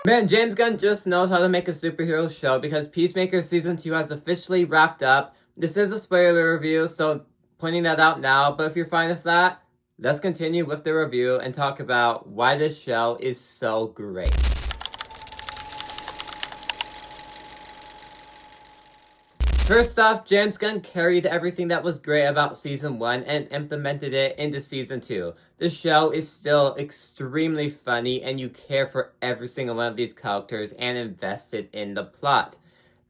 Man, James Gunn just knows how to make a superhero show because Peacemaker Season 2 has officially wrapped up. This is a spoiler review, so pointing that out now, but if you're fine with that, let's continue with the review and talk about why this show is so great. First off, James Gunn carried everything that was great about Season 1 and implemented it into Season 2. The show is still extremely funny and you care for every single one of these characters and invested in the plot.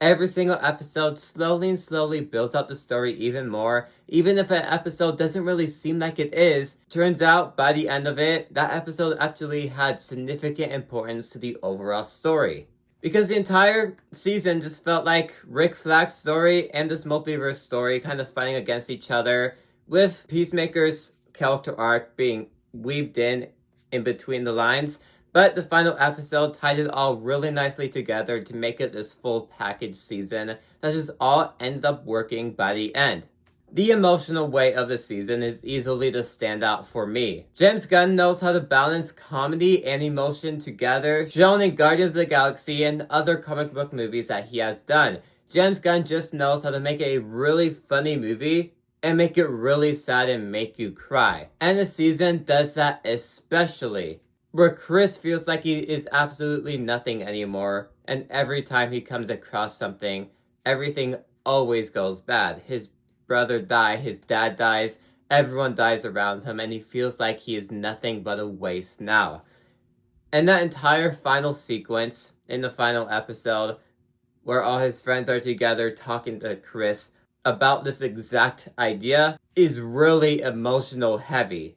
Every single episode slowly builds out the story even more. Even if an episode doesn't really seem like it is, turns out by the end of it, that episode actually had significant importance to the overall story. Because the entire season just felt like Rick Flagg's story and this multiverse story kind of fighting against each other, with Peacemaker's character arc being weaved in between the lines. But the final episode tied it all really nicely together to make it this full package season that just all ended up working by the end. The emotional weight of the season is easily the standout for me. James Gunn knows how to balance comedy and emotion together, shown in Guardians of the Galaxy and other comic book movies that he has done. James Gunn just knows how to make a really funny movie and make it really sad and make you cry. And the season does that especially, where Chris feels like he is absolutely nothing anymore, and every time he comes across something, everything always goes bad. His brother dies, his dad dies, everyone dies around him, and he feels like he is nothing but a waste now. And that entire final sequence in the final episode, where all his friends are together talking to Chris about this exact idea, is really emotional heavy.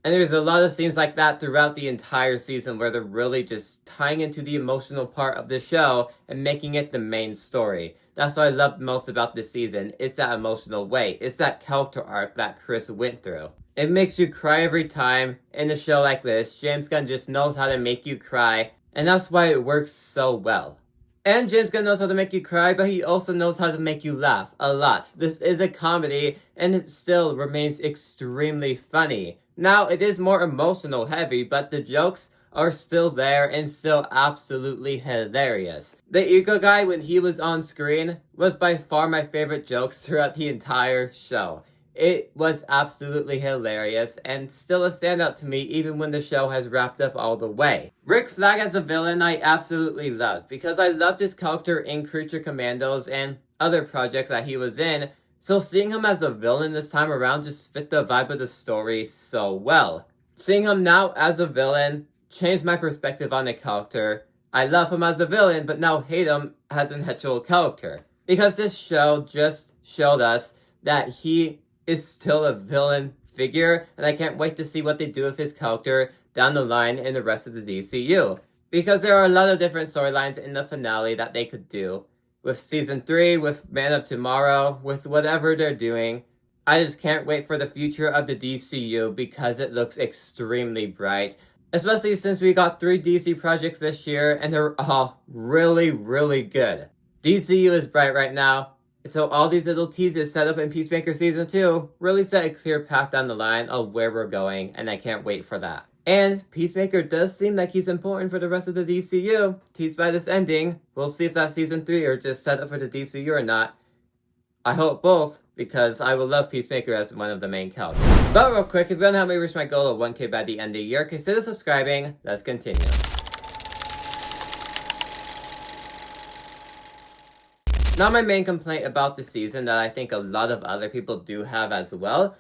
And there's a lot of scenes like that throughout the entire season where they're really just tying into the emotional part of the show and making it the main story. That's what I loved most about this season. It's that emotional weight. It's that character arc that Chris went through. It makes you cry every time in a show like this. James Gunn just knows how to make you cry, and that's why it works so well. And James Gunn knows how to make you cry, but he also knows how to make you laugh a lot. This is a comedy, and it still remains extremely funny. Now, it is more emotional heavy, but the jokes are still there and still absolutely hilarious. The Ego guy, when he was on screen, was by far my favorite jokes throughout the entire show. It was absolutely hilarious and still a standout to me even when the show has wrapped up all the way. Rick Flag as a villain I absolutely loved because I loved his character in Creature Commandos and other projects that he was in, so seeing him as a villain this time around just fit the vibe of the story so well. Seeing him now as a villain changed my perspective on the character. I love him as a villain but now hate him as an actual character. Because this show just showed us that he is still a villain figure, and I can't wait to see what they do with his character down the line in the rest of the DCU. Because there are a lot of different storylines in the finale that they could do. With Season 3, with Man of Tomorrow, with whatever they're doing. I just can't wait for the future of the DCU because it looks extremely bright. Especially since we got 3 DC projects this year, and they're all really good. DCU is bright right now. So all these little teases set up in Peacemaker Season 2 really set a clear path down the line of where we're going, and I can't wait for that. And Peacemaker does seem like he's important for the rest of the DCU, teased by this ending. We'll see if that's Season 3 or just set up for the DCU or not. I hope both, because I will love Peacemaker as one of the main characters. But real quick, if you want to help me reach my goal of 1K by the end of the year, consider subscribing. Let's continue. Now my main complaint about the season that I think a lot of other people do have as well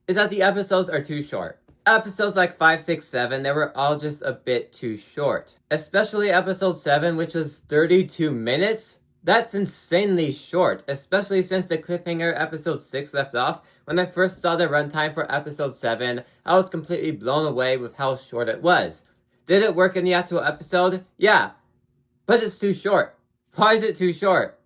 is that the episodes are too short. Episodes like 5, 6, 7, they were all just a bit too short. Especially episode 7, which was 32 minutes. That's insanely short, especially since the cliffhanger episode 6 left off. When I first saw the runtime for episode 7, I was completely blown away with how short it was. Did it work in the actual episode? Yeah, but it's too short. Why is it too short?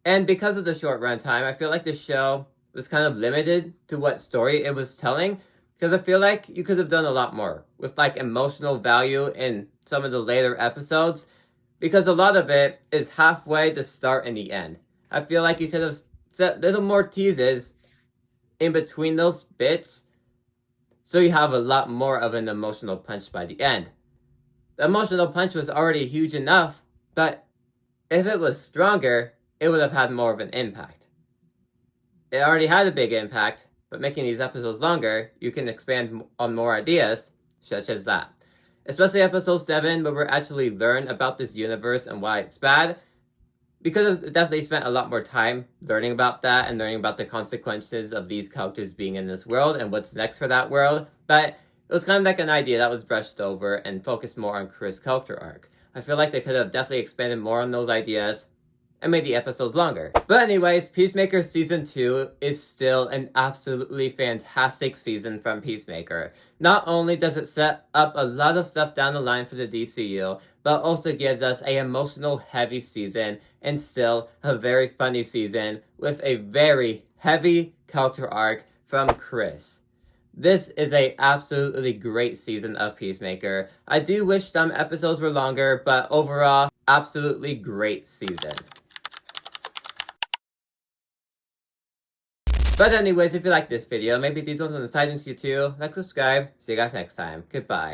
And because of the short runtime, I feel like the show was kind of limited to what story it was telling. Because I feel like you could have done a lot more with like emotional value in some of the later episodes. Because a lot of it is halfway the start and the end. I feel like you could have set little more teases in between those bits. So you have a lot more of an emotional punch by the end. The emotional punch was already huge enough, but if it was stronger, it would have had more of an impact. It already had a big impact, but making these episodes longer, you can expand on more ideas, such as that. Especially episode 7, where we actually learn about this universe and why it's bad. Because it definitely spent a lot more time learning about that and learning about the consequences of these characters being in this world and what's next for that world. But it was kind of like an idea that was brushed over and focused more on Chris' character arc. I feel like they could have definitely expanded more on those ideas and made the episodes longer. But anyways, Peacemaker Season 2 is still an absolutely fantastic season from Peacemaker. Not only does it set up a lot of stuff down the line for the DCU, but also gives us an emotional heavy season and still a very funny season with a very heavy character arc from Chris. This is a absolutely great season of Peacemaker. I do wish some episodes were longer, but overall, absolutely great season. But anyways, if you like this video, maybe these ones on the side into you too, like, subscribe. See you guys next time. Goodbye.